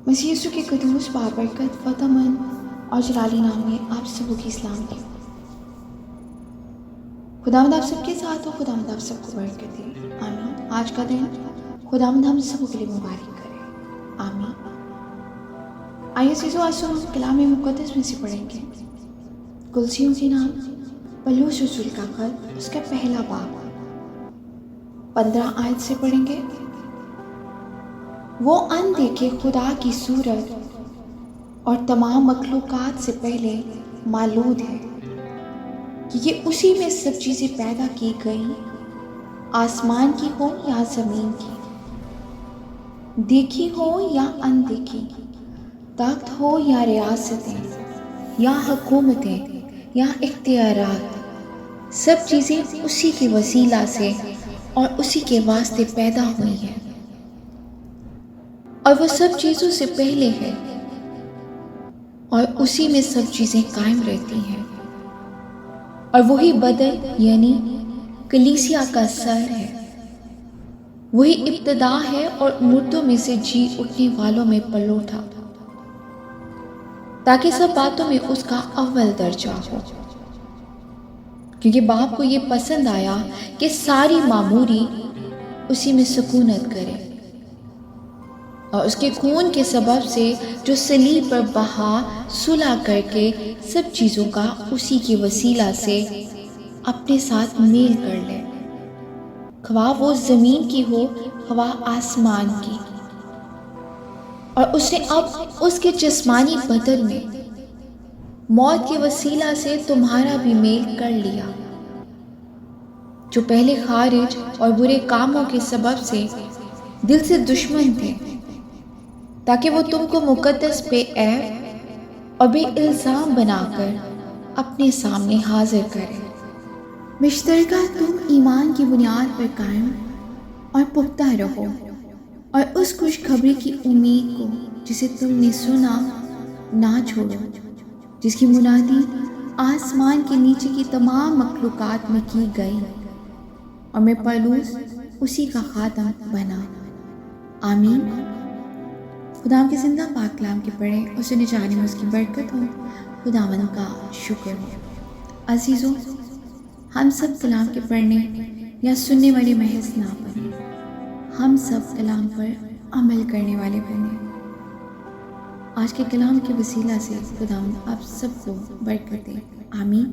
مسیح یسوع کے قدوس بابرکت فتح مند اور جلالی نام میں آپ سبوں کی اسلام کی خداوند آپ سب کے ساتھ ہو. خداوند آپ سب کو برکت دے. آمین. آج کا دن خداوند ہم سبوں کے لیے مبارک کرے. آمین. آئیے عزیزو، آج ہم کلام مقدس میں سے پڑھیں گے کلسیوں کے نام پولس رسول کا خط، اس کا پہلا باب 15 آیت سے پڑھیں گے. وہ ان دیکھے خدا کی صورت اور تمام مخلوقات سے پہلے معلوم ہے کہ یہ اسی میں سب چیزیں پیدا کی گئیں، آسمان کی ہو یا زمین کی، دیکھی ہو یا اندیکھی، طاقت ہو یا ریاستیں یا حکومتیں یا اختیارات، سب چیزیں اسی کے وسیلہ سے اور اسی کے واسطے پیدا ہوئی ہیں، اور وہ سب چیزوں سے پہلے ہے اور اسی میں سب چیزیں قائم رہتی ہیں. اور وہی بدن یعنی کلیسیا کا سر ہے، وہی ابتدا ہے اور مردوں میں سے جی اٹھنے والوں میں پلو تھا، تاکہ سب باتوں میں اس کا اول درجہ ہو. کیونکہ باپ کو یہ پسند آیا کہ ساری معموری اسی میں سکونت کرے، اور اس کے خون کے سبب سے جو صلیب پر بہا صلح کر کے سب چیزوں کا اسی کے وسیلہ سے اپنے ساتھ میل کر لے، خواہ وہ زمین کی ہو خواہ آسمان کی. اور اس نے اب اس کے جسمانی بدن میں موت کے وسیلہ سے تمہارا بھی میل کر لیا، جو پہلے خارج اور برے کاموں کے سبب سے دل سے دشمن تھے، تاکہ وہ تم کو مقدس بے عیب اور بے الزام بنا کر اپنے سامنے حاضر کرے. مشترکہ تم ایمان کی بنیاد پر قائم اور پختہ رہو، اور اس خوشخبری کی امید کو جسے تم نے سنا نہ چھوڑو، جس کی منادی آسمان کے نیچے کی تمام مخلوقات میں کی گئی، اور میں پولس اسی کا خاتم بنا. آمین. خداوند کے زندہ پاک کلام کے پڑھیں اور سنے جانے میں اس کی برکت ہو. خداوند کا شکر ہو. عزیزوں، ہم سب کلام کے پڑھنے یا سننے والے محض نہ بنیں، ہم سب کلام پر عمل کرنے والے بنیں. آج کے کلام کے وسیلہ سے خداوند آپ سب کو برکت دے. آمین.